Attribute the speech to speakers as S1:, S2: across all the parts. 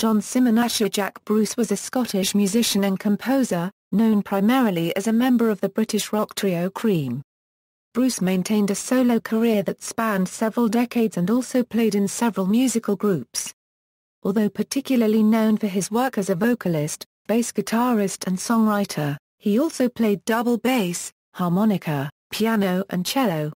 S1: John Symon Asher. Jack Bruce was a Scottish musician and composer, known primarily as a member of the British rock trio Cream. Bruce maintained a solo career that spanned several decades and also played in several musical groups. Although particularly known for his work as a vocalist, bass guitarist and songwriter, he also played double bass, harmonica, piano and cello.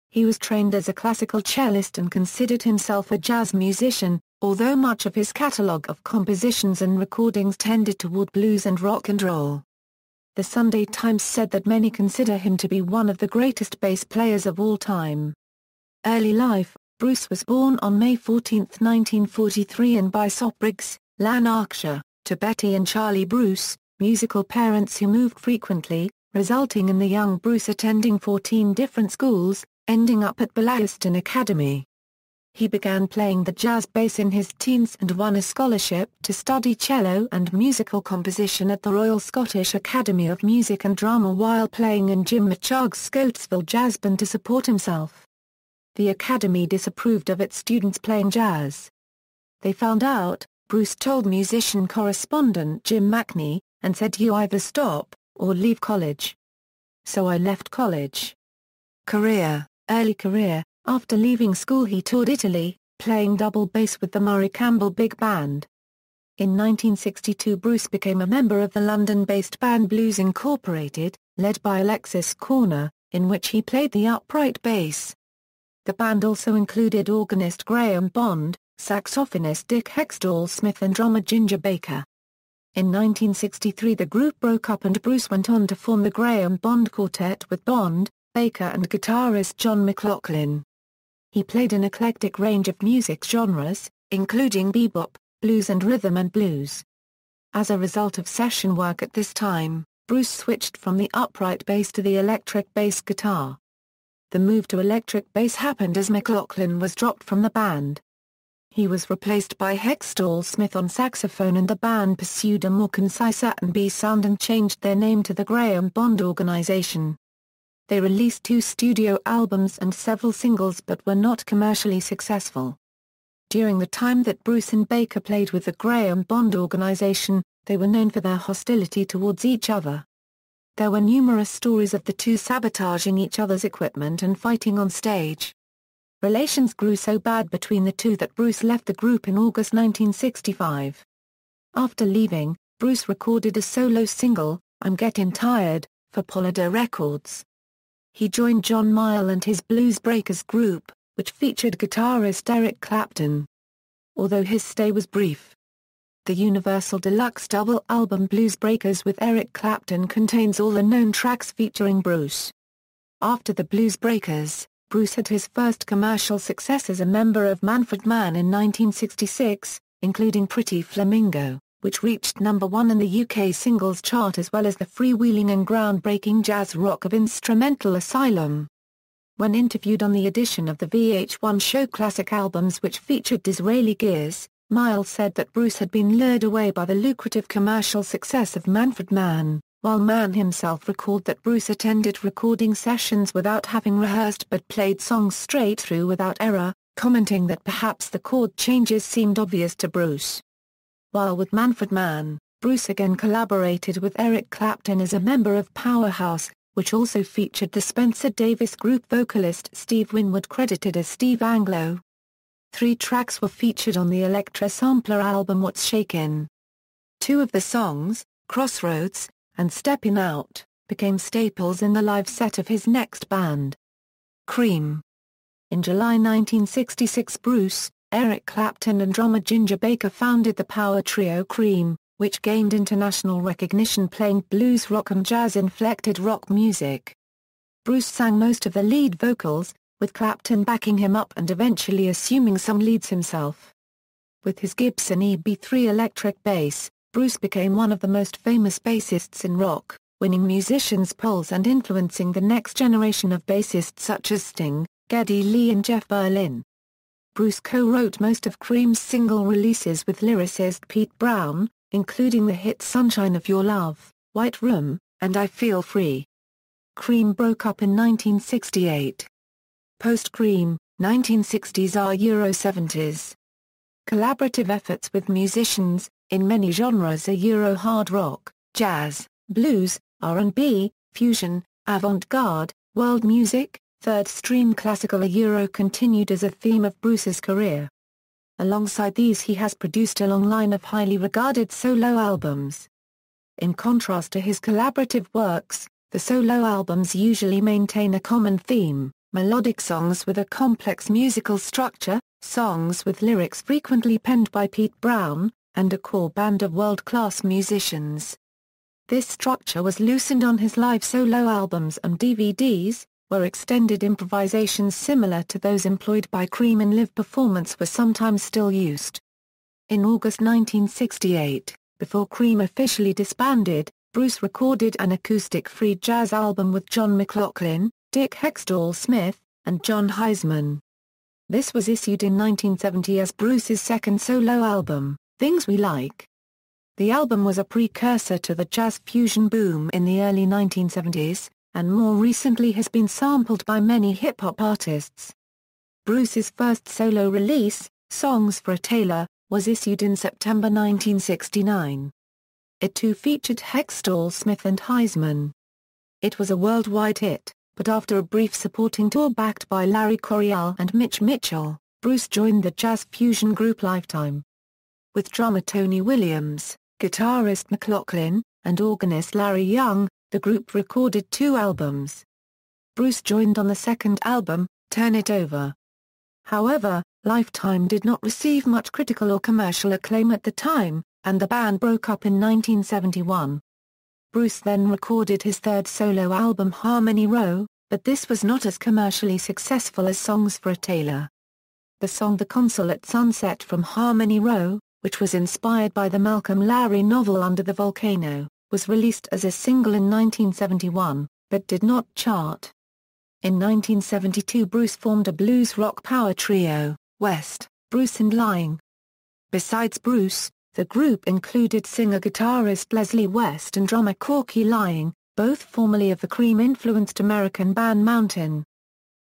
S1: He was trained as a classical cellist and considered himself a jazz musician, although much of his catalogue of compositions and recordings tended toward blues and rock and roll. The Sunday Times said that many consider him to be one of the greatest bass players of all time. Early life. Bruce was born on May 14, 1943 in Bishopbriggs, Lanarkshire, to Betty and Charlie Bruce, musical parents who moved frequently, resulting in the young Bruce attending 14 different schools, ending up at Bellaston Academy. He began playing the jazz bass in his teens and won a scholarship to study cello and musical composition at the Royal Scottish Academy of Music and Drama while playing in Jim Machag's Scotsville Jazz Band to support himself. The Academy disapproved of its students playing jazz. They found out, Bruce told musician correspondent Jim Mackney, and said, "You either stop, or leave college." So I left college. Early career. After leaving school he toured Italy, playing double bass with the Murray Campbell Big Band. In 1962 Bruce became a member of the London-based band Blues Incorporated, led by Alexis Corner, in which he played the upright bass. The band also included organist Graham Bond, saxophonist Dick Hextall-Smith and drummer Ginger Baker. In 1963 the group broke up and Bruce went on to form the Graham Bond Quartet with Bond, Baker and guitarist John McLaughlin. He played an eclectic range of music genres, including bebop, blues and rhythm and blues. As a result of session work at this time, Bruce switched from the upright bass to the electric bass guitar. The move to electric bass happened as McLaughlin was dropped from the band. He was replaced by Hextall-Smith on saxophone and the band pursued a more concise R&B sound and changed their name to the Graham Bond Organization. They released 2 studio albums and several singles but were not commercially successful. During the time that Bruce and Baker played with the Graham Bond Organization, they were known for their hostility towards each other. There were numerous stories of the two sabotaging each other's equipment and fighting on stage. Relations grew so bad between the two that Bruce left the group in August 1965. After leaving, Bruce recorded a solo single, "I'm Getting Tired," for Polydor Records. He joined John Mayall and his Blues Breakers group, which featured guitarist Eric Clapton. Although his stay was brief. The Universal Deluxe double album Blues Breakers with Eric Clapton contains all the known tracks featuring Bruce. After the Blues Breakers, Bruce had his first commercial success as a member of Manfred Mann in 1966, including Pretty Flamingo, which reached #1 in the UK singles chart as well as the freewheeling and groundbreaking jazz rock of instrumental Asylum. When interviewed on the edition of the VH1 show Classic Albums which featured Disraeli Gears, Mayall said that Bruce had been lured away by the lucrative commercial success of Manfred Mann, while Mann himself recalled that Bruce attended recording sessions without having rehearsed but played songs straight through without error, commenting that perhaps the chord changes seemed obvious to Bruce. While with Manfred Mann, Bruce again collaborated with Eric Clapton as a member of Powerhouse, which also featured the Spencer Davis Group vocalist Steve Winwood credited as Steve Anglo. 3 tracks were featured on the Elektra Sampler album What's Shakin'. 2 of the songs, Crossroads, and Steppin' Out, became staples in the live set of his next band, Cream. In July 1966 Bruce, Eric Clapton and drummer Ginger Baker founded the power trio Cream, which gained international recognition playing blues rock and jazz-inflected rock music. Bruce sang most of the lead vocals, with Clapton backing him up and eventually assuming some leads himself. With his Gibson EB3 electric bass, Bruce became one of the most famous bassists in rock, winning musicians' polls and influencing the next generation of bassists such as Sting, Geddy Lee and Jeff Berlin. Bruce co-wrote most of Cream's single releases with lyricist Pete Brown, including the hits Sunshine of Your Love, White Room, and I Feel Free. Cream broke up in 1968. Post-Cream, 1960s are Euro 70s. Collaborative efforts with musicians, in many genres Euro hard rock, jazz, blues, R&B, fusion, avant-garde, world music, third-stream classical Euro continued as a theme of Bruce's career. Alongside these he has produced a long line of highly regarded solo albums. In contrast to his collaborative works, the solo albums usually maintain a common theme, melodic songs with a complex musical structure, songs with lyrics frequently penned by Pete Brown, and a core band of world-class musicians. This structure was loosened on his live solo albums and DVDs, where extended improvisations similar to those employed by Cream in live performance were sometimes still used. In August 1968, before Cream officially disbanded, Bruce recorded an acoustic free jazz album with John McLaughlin, Dick Hextall-Smith, and John Heisman. This was issued in 1970 as Bruce's second solo album, Things We Like. The album was a precursor to the jazz fusion boom in the early 1970s, and more recently has been sampled by many hip-hop artists. Bruce's first solo release, Songs for a Tailor, was issued in September 1969. It too featured Hextall-Smith and Heisman. It was a worldwide hit, but after a brief supporting tour backed by Larry Coryell and Mitch Mitchell, Bruce joined the jazz fusion group Lifetime. With drummer Tony Williams, guitarist McLaughlin, and organist Larry Young, the group recorded 2 albums. Bruce joined on the second album, Turn It Over. However, Lifetime did not receive much critical or commercial acclaim at the time, and the band broke up in 1971. Bruce then recorded his third solo album Harmony Row, but this was not as commercially successful as Songs for a Tailor. The song The Consul at Sunset from Harmony Row, which was inspired by the Malcolm Lowry novel Under the Volcano, was released as a single in 1971, but did not chart. In 1972 Bruce formed a blues rock power trio, West, Bruce and Lying. Besides Bruce, the group included singer-guitarist Leslie West and drummer Corky Lying, both formerly of the Cream-influenced American band Mountain.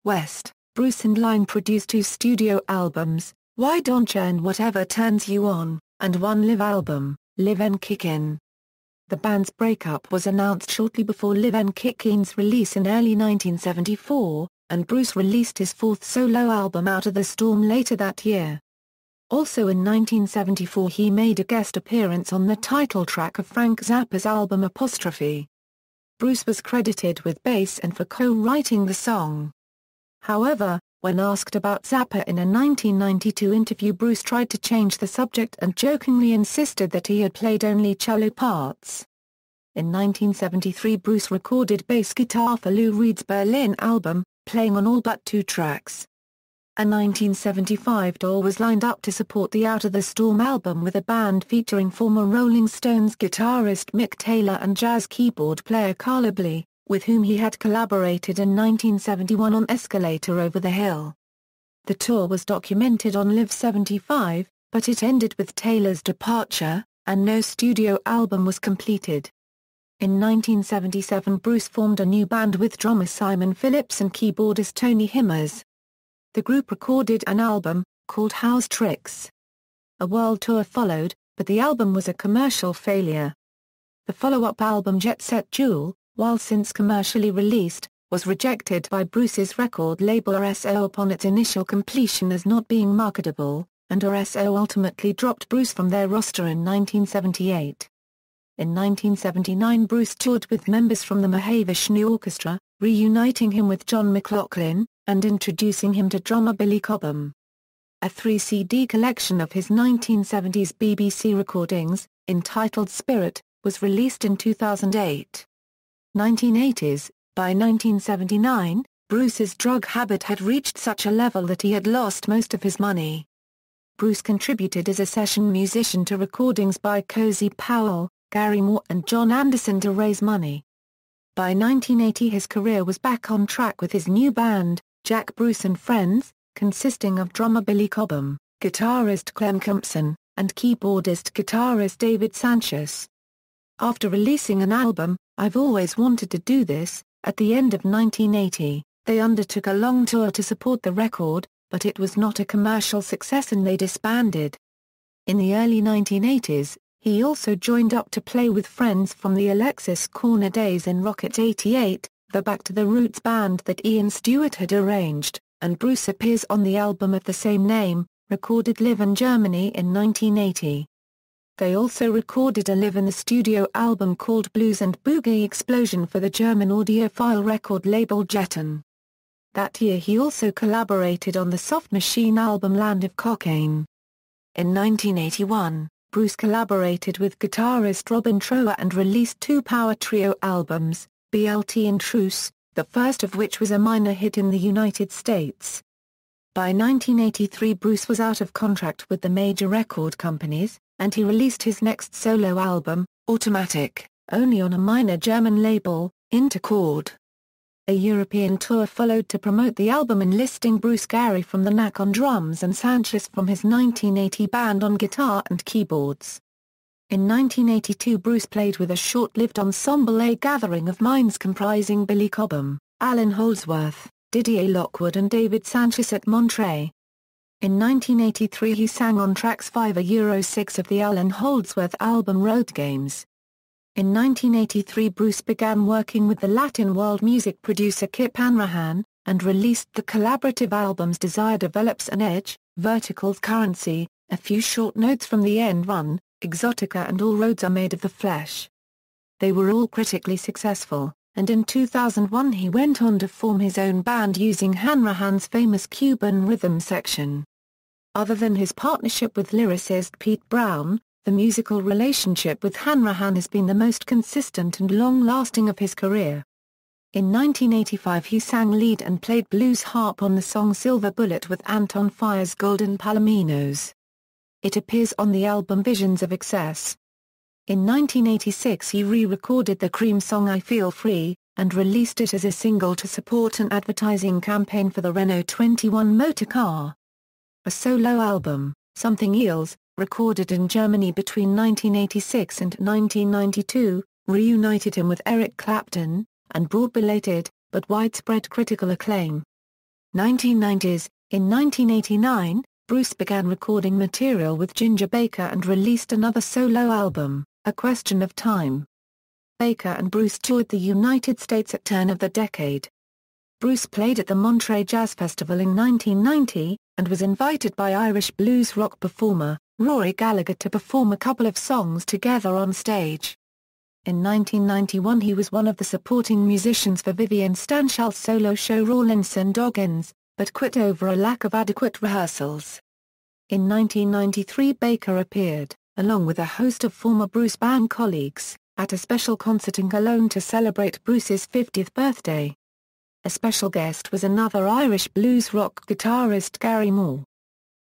S1: West, Bruce and Lying produced 2 studio albums, Why Don't Ya and Whatever Turns You On, and 1 live album, Live and Kickin'. The band's breakup was announced shortly before Live and Kickin's release in early 1974, and Bruce released his 4th solo album Out of the Storm later that year. Also in 1974 he made a guest appearance on the title track of Frank Zappa's album Apostrophe. Bruce was credited with bass and for co-writing the song. However, when asked about Zappa in a 1992 interview, Bruce tried to change the subject and jokingly insisted that he had played only cello parts. In 1973 Bruce recorded bass guitar for Lou Reed's Berlin album, playing on all but 2 tracks. A 1975 tour was lined up to support the Out of the Storm album with a band featuring former Rolling Stones guitarist Mick Taylor and jazz keyboard player Carla Bley, with whom he had collaborated in 1971 on Escalator Over the Hill. The tour was documented on Live 75, but it ended with Taylor's departure, and no studio album was completed. In 1977 Bruce formed a new band with drummer Simon Phillips and keyboardist Tony Himmers. The group recorded an album, called House Tricks. A world tour followed, but the album was a commercial failure. The follow-up album Jet Set Jewel, while since commercially released, was rejected by Bruce's record label RSO upon its initial completion as not being marketable, and RSO ultimately dropped Bruce from their roster in 1978. In 1979 Bruce toured with members from the Mahavishnu Orchestra, reuniting him with John McLaughlin, and introducing him to drummer Billy Cobham. A 3-CD collection of his 1970s BBC recordings, entitled Spirit, was released in 2008. 1980s, by 1979, Bruce's drug habit had reached such a level that he had lost most of his money. Bruce contributed as a session musician to recordings by Cozy Powell, Gary Moore and John Anderson to raise money. By 1980 his career was back on track with his new band, Jack Bruce and Friends, consisting of drummer Billy Cobham, guitarist Clem Compson, and keyboardist-guitarist David Sanchez. After releasing an album, I've Always Wanted to Do This, at the end of 1980, they undertook a long tour to support the record, but it was not a commercial success and they disbanded. In the early 1980s, he also joined up to play with friends from the Alexis Corner days in Rocket 88, the Back to the Roots band that Ian Stewart had arranged, and Bruce appears on the album of the same name, recorded live in Germany in 1980. They also recorded a live-in-the-studio album called Blues and Boogie Explosion for the German audiophile record label Jeton. That year he also collaborated on the Soft Machine album Land of Cocaine. In 1981, Bruce collaborated with guitarist Robin Trower and released 2 power trio albums, BLT and Truce, the first of which was a minor hit in the United States. By 1983 Bruce was out of contract with the major record companies, and he released his next solo album, Automatic, only on a minor German label, Interchord. A European tour followed to promote the album enlisting Bruce Gary from the Knack on drums and Sanchez from his 1980 band on guitar and keyboards. In 1982 Bruce played with a short-lived ensemble A Gathering of Minds comprising Billy Cobham, Alan Holdsworth, Didier Lockwood and David Sanchez at Monterey. In 1983 he sang on tracks 5/6 of the Alan Holdsworth album Road Games. In 1983 Bruce began working with the Latin world music producer Kip Hanrahan, and released the collaborative albums Desire Develops an Edge, Vertical's Currency, A Few Short Notes from the End Run, Exotica and All Roads Are Made of the Flesh. They were all critically successful, and in 2001 he went on to form his own band using Hanrahan's famous Cuban rhythm section. Other than his partnership with lyricist Pete Brown, the musical relationship with Hanrahan has been the most consistent and long-lasting of his career. In 1985 he sang lead and played blues harp on the song Silver Bullet with Anton Fire's Golden Palominos. It appears on the album Visions of Excess. In 1986 he re-recorded the Cream song I Feel Free, and released it as a single to support an advertising campaign for the Renault 21 motor car. A solo album, Something Eels, recorded in Germany between 1986 and 1992, reunited him with Eric Clapton, and brought belated, but widespread critical acclaim. 1990s, in 1989, Bruce began recording material with Ginger Baker and released another solo album, A Question of Time. Baker and Bruce toured the United States at turn of the decade. Bruce played at the Monterey Jazz Festival in 1990, and was invited by Irish blues rock performer, Rory Gallagher to perform a couple of songs together on stage. In 1991 he was one of the supporting musicians for Vivian Stanshall's solo show Rawlinson Doggins, but quit over a lack of adequate rehearsals. In 1993 Baker appeared, along with a host of former Bruce band colleagues, at a special concert in Cologne to celebrate Bruce's 50th birthday. A special guest was another Irish blues rock guitarist Gary Moore.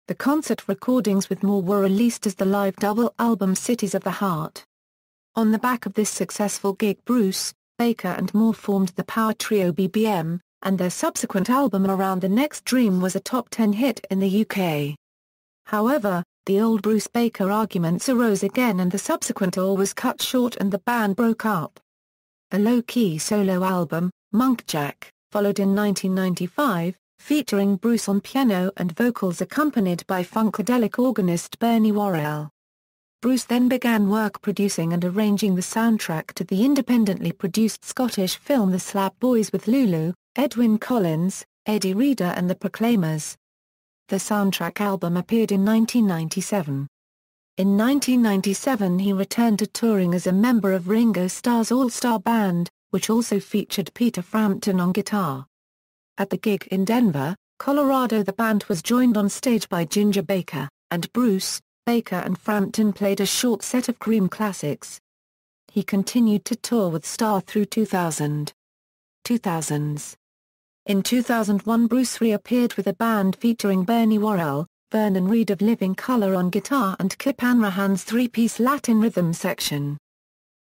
S1: The concert recordings with Moore were released as the live double album Cities of the Heart. On the back of this successful gig Bruce, Baker and Moore formed the power trio BBM, and their subsequent album Around the Next Dream was a top 10 hit in the UK. However, the old Bruce Baker arguments arose again and the subsequent tour was cut short and the band broke up. A low-key solo album, Monkjack, followed in 1995, featuring Bruce on piano and vocals accompanied by funkadelic organist Bernie Worrell. Bruce then began work producing and arranging the soundtrack to the independently produced Scottish film The Slab Boys with Lulu, Edwyn Collins, Eddie Reader and the Proclaimers. The soundtrack album appeared in 1997. In 1997 he returned to touring as a member of Ringo Starr's All-Star Band, which also featured Peter Frampton on guitar. At the gig in Denver, Colorado the band was joined on stage by Ginger Baker, and Bruce, Baker and Frampton played a short set of Cream classics. He continued to tour with Starr through 2000s. In 2001 Bruce reappeared with a band featuring Bernie Worrell, Vernon Reid of Living Colour on guitar and Kip Hanrahan's three-piece Latin rhythm section.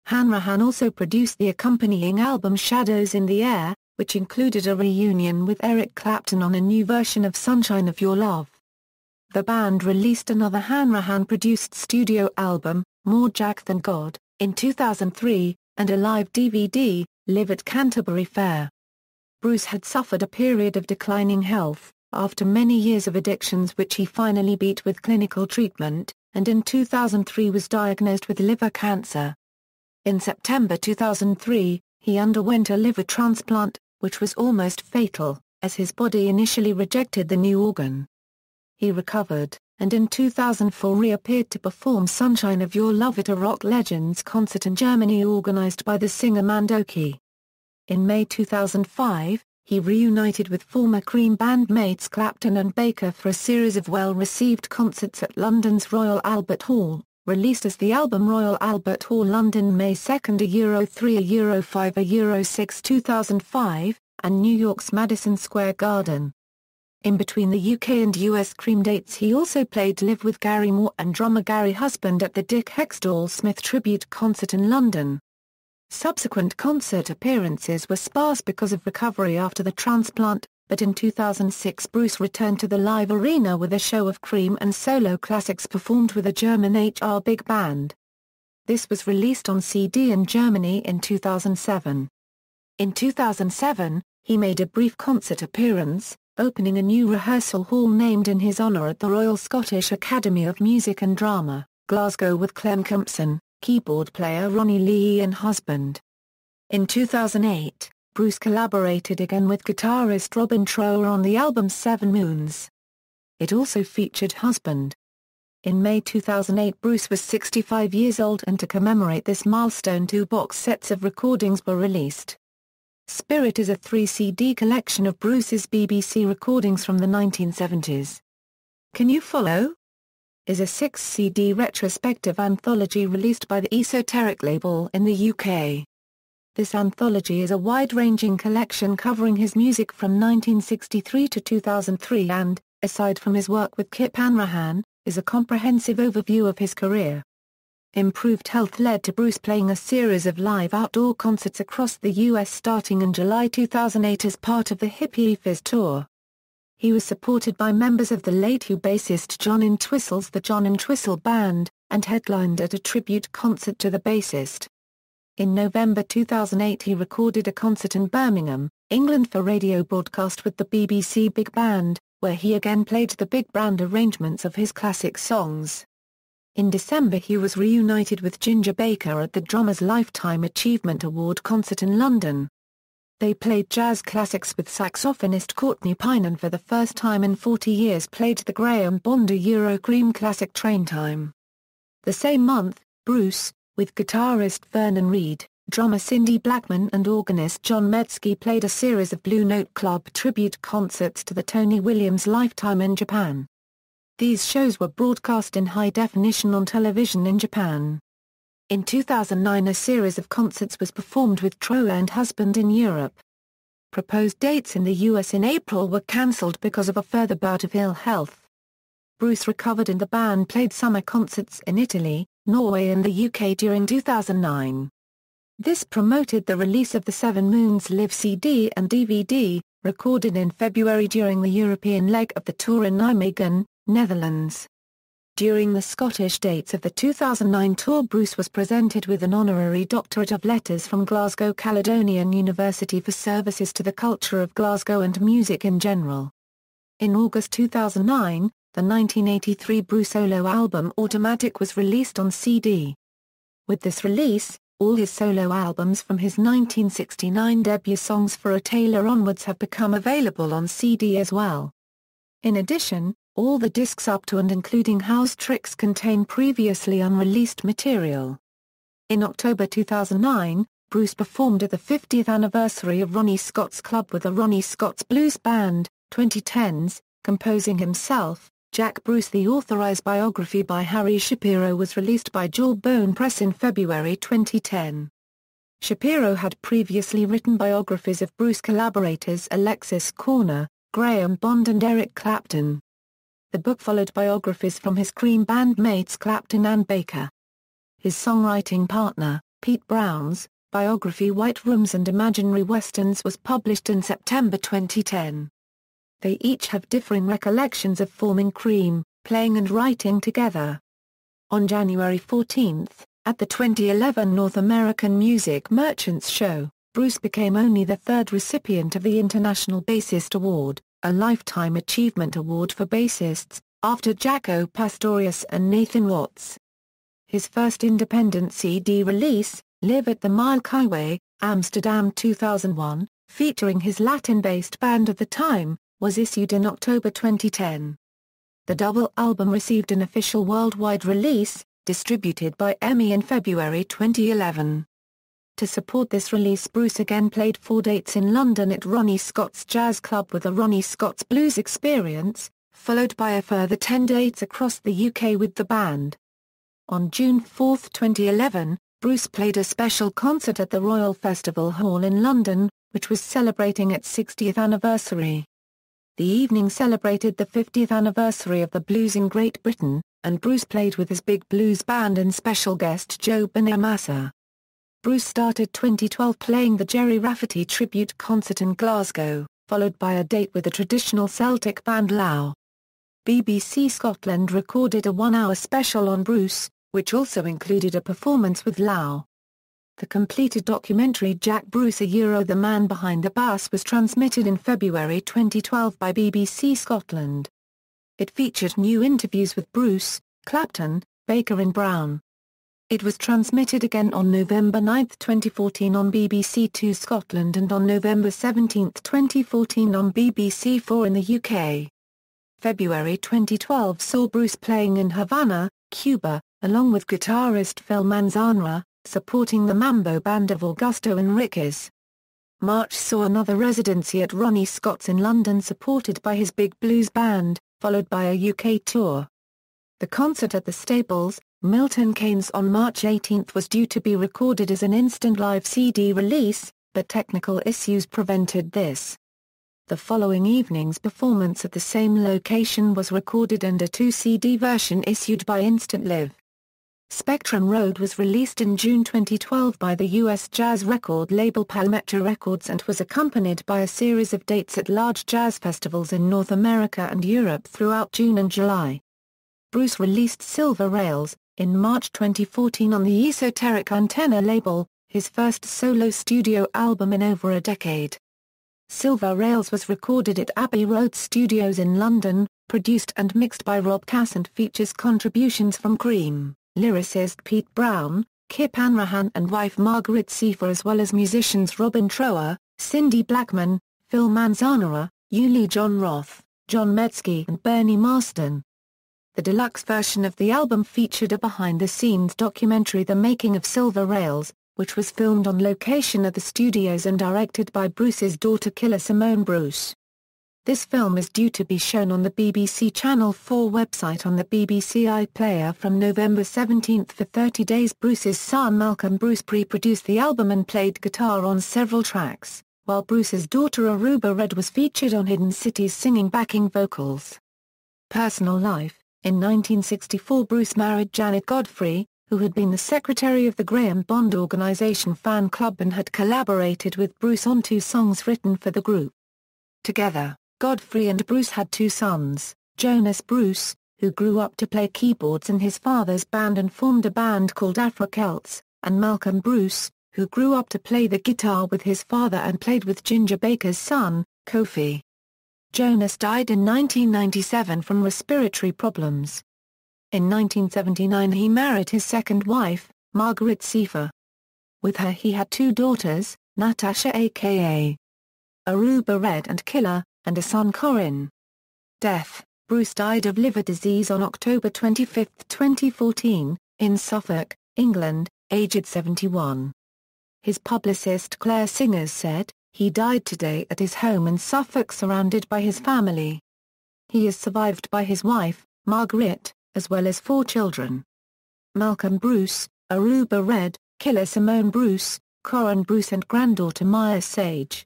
S1: Hanrahan also produced the accompanying album Shadows in the Air, which included a reunion with Eric Clapton on a new version of Sunshine of Your Love. The band released another Hanrahan-produced studio album, More Jack Than God, in 2003, and a live DVD, Live at Canterbury Fair. Bruce had suffered a period of declining health, after many years of addictions which he finally beat with clinical treatment, and in 2003 was diagnosed with liver cancer. In September 2003, he underwent a liver transplant, which was almost fatal, as his body initially rejected the new organ. He recovered, and in 2004 reappeared to perform Sunshine of Your Love at a Rock Legends concert in Germany organized by the singer Mandoki. In May 2005, he reunited with former Cream bandmates Clapton and Baker for a series of well-received concerts at London's Royal Albert Hall, released as the album Royal Albert Hall London May 2, €3, €5, €6 2005, and New York's Madison Square Garden. In between the UK and US Cream dates he also played live with Gary Moore and drummer Gary Husband at the Dick Hextall-Smith tribute concert in London. Subsequent concert appearances were sparse because of recovery after the transplant, but in 2006 Bruce returned to the live arena with a show of Cream and solo classics performed with a German HR big band. This was released on CD in Germany in 2007. In 2007, he made a brief concert appearance, opening a new rehearsal hall named in his honour at the Royal Scottish Academy of Music and Drama, Glasgow with Clem Compson, keyboard player Ronnie Lee and Husband. In 2008, Bruce collaborated again with guitarist Robin Trower on the album 7 Moons. It also featured Husband. In May 2008 Bruce was 65 years old, and to commemorate this milestone 2 box sets of recordings were released. Spirit is a 3-CD collection of Bruce's BBC recordings from the 1970s. Can You Follow? Is a 6-CD retrospective anthology released by the Esoteric label in the UK. This anthology is a wide-ranging collection covering his music from 1963 to 2003 and, aside from his work with Kip Hanrahan, is a comprehensive overview of his career. Improved health led to Bruce playing a series of live outdoor concerts across the US starting in July 2008 as part of the Hippie Fizz Tour. He was supported by members of the late Who bassist John Entwistle's The John Entwistle Band, and headlined at a tribute concert to the bassist. In November 2008 he recorded a concert in Birmingham, England for radio broadcast with the BBC Big Band, where he again played the big band arrangements of his classic songs. In December he was reunited with Ginger Baker at the Drummers Lifetime Achievement Award concert in London. They played jazz classics with saxophonist Courtney Pine and for the first time in 40 years played the Graham Bonder Euro Cream classic Train Time. The same month, Bruce, with guitarist Vernon Reid, drummer Cindy Blackman and organist John Medsky played a series of Blue Note Club tribute concerts to the Tony Williams Lifetime in Japan. These shows were broadcast in high definition on television in Japan. In 2009 a series of concerts was performed with Trower and Husband in Europe. Proposed dates in the US in April were cancelled because of a further bout of ill health. Bruce recovered and the band played summer concerts in Italy, Norway and the UK during 2009. This promoted the release of the 7 Moons Live CD and DVD, recorded in February during the European leg of the tour in Nijmegen, Netherlands. During the Scottish dates of the 2009 tour Bruce was presented with an honorary Doctorate of Letters from Glasgow Caledonian University for services to the culture of Glasgow and music in general. In August 2009, the 1983 Bruce solo album Automatic was released on CD. With this release, all his solo albums from his 1969 debut Songs for a Tailor onwards have become available on CD as well. In addition, all the discs up to and including House Tricks contain previously unreleased material. In October 2009, Bruce performed at the 50th anniversary of Ronnie Scott's Club with the Ronnie Scott's Blues Band, 2010s, composing himself. Jack Bruce. The authorized biography by Harry Shapiro was released by Jawbone Press in February 2010. Shapiro had previously written biographies of Bruce collaborators Alexis Korner, Graham Bond and Eric Clapton. The book followed biographies from his Cream bandmates Clapton and Baker. His songwriting partner, Pete Brown's, biography White Rooms and Imaginary Westerns was published in September 2010. They each have differing recollections of forming Cream, playing and writing together. On January 14, at the 2011 North American Music Merchants Show, Bruce became only the 3rd recipient of the International Bassist Award, a lifetime achievement award for bassists, after Jaco Pastorius and Nathan Watts. His first independent CD release, Live at the Mile Highway, Amsterdam 2001, featuring his Latin-based band of the time, was issued in October 2010. The double album received an official worldwide release, distributed by EMI in February 2011. To support this release, Bruce again played 4 dates in London at Ronnie Scott's Jazz Club with the Ronnie Scott's Blues Experience, followed by a further 10 dates across the UK with the band. On June 4, 2011, Bruce played a special concert at the Royal Festival Hall in London, which was celebrating its 60th anniversary. The evening celebrated the 50th anniversary of the blues in Great Britain, and Bruce played with his big blues band and special guest Joe Bonamassa. Bruce started 2012 playing the Gerry Rafferty tribute concert in Glasgow, followed by a date with the traditional Celtic band Lau. BBC Scotland recorded a 1-hour special on Bruce, which also included a performance with Lau. The completed documentary Jack Bruce The Man Behind the Bass was transmitted in February 2012 by BBC Scotland. It featured new interviews with Bruce, Clapton, Baker and Brown. It was transmitted again on November 9, 2014 on BBC Two Scotland and on November 17, 2014 on BBC Four in the UK. February 2012 saw Bruce playing in Havana, Cuba, along with guitarist Phil Manzanera, supporting the Mambo Band of Augusto Enriquez. March saw another residency at Ronnie Scott's in London supported by his big blues band, followed by a UK tour. The concert at the Stables, Milton Keynes on March 18 was due to be recorded as an instant live CD release, but technical issues prevented this. The following evening's performance at the same location was recorded and a 2-CD version issued by Instant Live. Spectrum Road was released in June 2012 by the US jazz record label Palmetto Records and was accompanied by a series of dates at large jazz festivals in North America and Europe throughout June and July. Bruce released Silver Rails in March 2014 on the Esoteric Antenna label, his first solo studio album in over a decade. Silver Rails was recorded at Abbey Road Studios in London, produced and mixed by Rob Cass and features contributions from Cream, lyricist Pete Brown, Kip Hanrahan and wife Margaret Seifer as well as musicians Robin Trower, Cindy Blackman, Phil Manzanera, Uli John Roth, John Metzger and Bernie Marston. The deluxe version of the album featured a behind-the-scenes documentary The Making of Silver Rails, which was filmed on location at the studios and directed by Bruce's daughter killer Symon Bruce. This film is due to be shown on the BBC Channel 4 website on the BBC iPlayer from November 17 for 30 days. Bruce's son Malcolm Bruce pre-produced the album and played guitar on several tracks, while Bruce's daughter Aruba Red was featured on Hidden Cities singing backing vocals. Personal life: in 1964 Bruce married Janet Godfrey, who had been the secretary of the Graham Bond Organization fan club and had collaborated with Bruce on 2 songs written for the group. Together, Godfrey and Bruce had 2 sons, Jonas Bruce, who grew up to play keyboards in his father's band and formed a band called Afro-Celts, and Malcolm Bruce, who grew up to play the guitar with his father and played with Ginger Baker's son, Kofi. Jonas died in 1997 from respiratory problems. In 1979 he married his second wife, Margaret Seifer. With her he had 2 daughters, Natasha aka Aruba Red and Killer, and a son Corin. Death: Bruce died of liver disease on October 25, 2014, in Suffolk, England, aged 71. His publicist Claire Singers said, "He died today at his home in Suffolk surrounded by his family." He is survived by his wife, Margaret, as well as 4 children. Malcolm Bruce, Aruba Red, Killer Symon Bruce, Corin Bruce and granddaughter Maya Sage.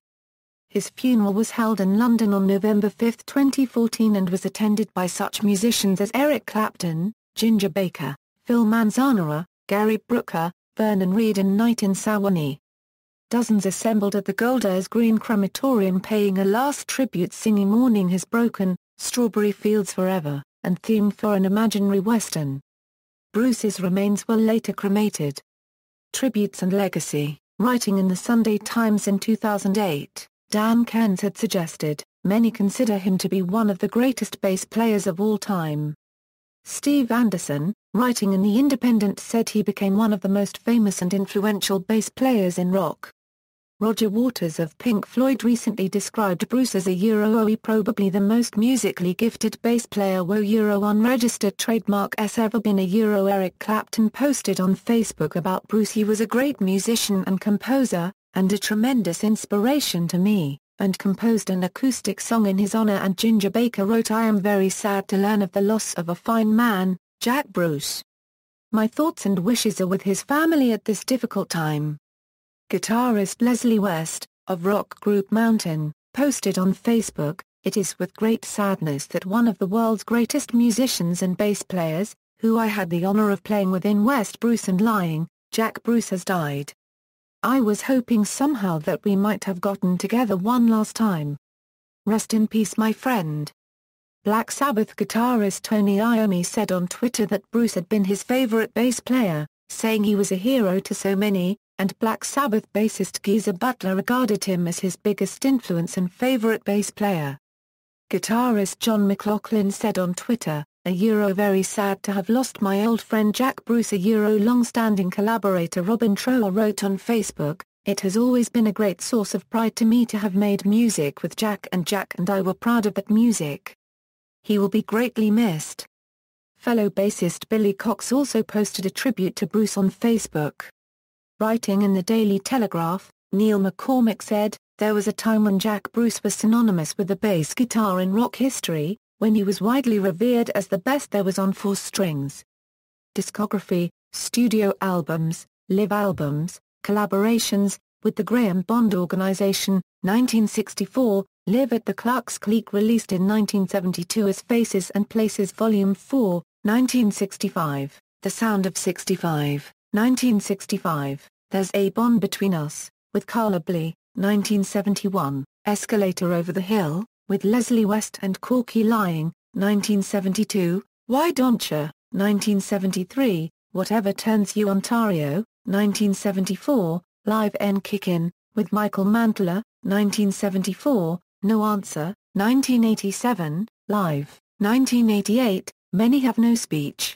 S1: His funeral was held in London on November 5, 2014 and was attended by such musicians as Eric Clapton, Ginger Baker, Phil Manzanera, Gary Brooker, Vernon Reid and Nitin Sawhney. Dozens assembled at the Golders Green Crematorium paying a last tribute singing Morning Has Broken, Strawberry Fields Forever, and Theme for an Imaginary Western. Bruce's remains were later cremated. Tributes and Legacy. Writing in the Sunday Times in 2008, Dan Cairns had suggested, many consider him to be one of the greatest bass players of all time. Steve Anderson, writing in The Independent, said he became one of the most famous and influential bass players in rock. Roger Waters of Pink Floyd recently described Bruce as probably the most musically gifted bass player unregistered trademark has ever been Eric Clapton posted on Facebook about Bruce: "He was a great musician and composer, and a tremendous inspiration to me, and composed an acoustic song in his honor." And Ginger Baker wrote, "I am very sad to learn of the loss of a fine man, Jack Bruce. My thoughts and wishes are with his family at this difficult time." Guitarist Leslie West, of rock group Mountain, posted on Facebook, "It is with great sadness that one of the world's greatest musicians and bass players, who I had the honor of playing with in West Bruce and Lying, Jack Bruce has died. I was hoping somehow that we might have gotten together one last time. Rest in peace, my friend." Black Sabbath guitarist Tony Iommi said on Twitter that Bruce had been his favorite bass player, saying he was a hero to so many, and Black Sabbath bassist Geezer Butler regarded him as his biggest influence and favorite bass player. Guitarist John McLaughlin said on Twitter, very sad to have lost my old friend Jack Bruce." Long-standing collaborator Robin Trower wrote on Facebook, "It has always been a great source of pride to me to have made music with Jack and I were proud of that music. He will be greatly missed." Fellow bassist Billy Cox also posted a tribute to Bruce on Facebook. Writing in the Daily Telegraph, Neil McCormick said, "There was a time when Jack Bruce was synonymous with the bass guitar in rock history, when he was widely revered as the best there was on four strings." Discography, studio albums, live albums, collaborations, with the Graham Bond Organization, 1964, Live at the Clark's Cleek, released in 1972 as Faces and Places Volume 4, 1965, The Sound of 65, 1965, There's a Bond Between Us, with Carla Blee, 1971, Escalator Over the Hill, with Leslie West and Corky Lying, 1972, Why Don't Ya, 1973, Whatever Turns You Ontario, 1974, Live N Kickin', with Michael Mantler, 1974, No Answer, 1987, Live, 1988, Many Have No Speech.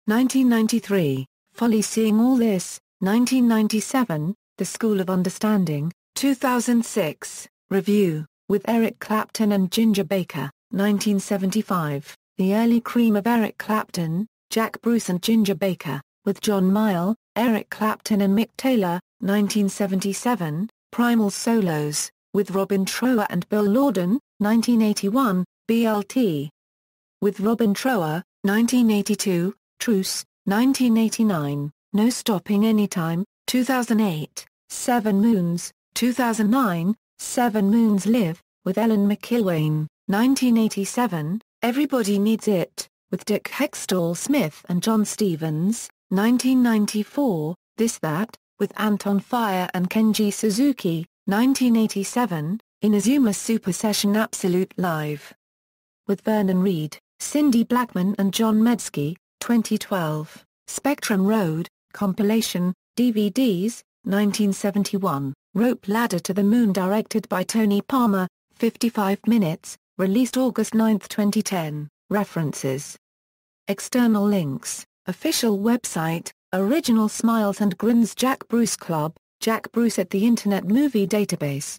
S1: 1993, Folly Seeing All This, 1997, The School of Understanding, 2006, Review, with Eric Clapton and Ginger Baker, 1975, The Early Cream of Eric Clapton, Jack Bruce and Ginger Baker, with John Mayall, Eric Clapton and Mick Taylor, 1977, Primal Solos, with Robin Trower and Bill Lawden, 1981, BLT. With Robin Trower, 1982, Truce, 1989, No Stopping Anytime, 2008, 7 Moons, 2009, 7 Moons Live, with Ellen McIlwain, 1987, Everybody Needs It, with Dick Hextall Smith and John Stevens, 1994, This That, with Anton Fire and Kenji Suzuki, 1987, Inazuma Super Session Absolute Live. With Vernon Reid, Cindy Blackman and John Medsky, 2012, Spectrum Road, compilation, DVDs, 1971, Rope Ladder to the Moon directed by Tony Palmer, 55 minutes, released August 9, 2010, references. External links, official website, Original Smiles and Grins Jack Bruce Club, Jack Bruce at the Internet Movie Database.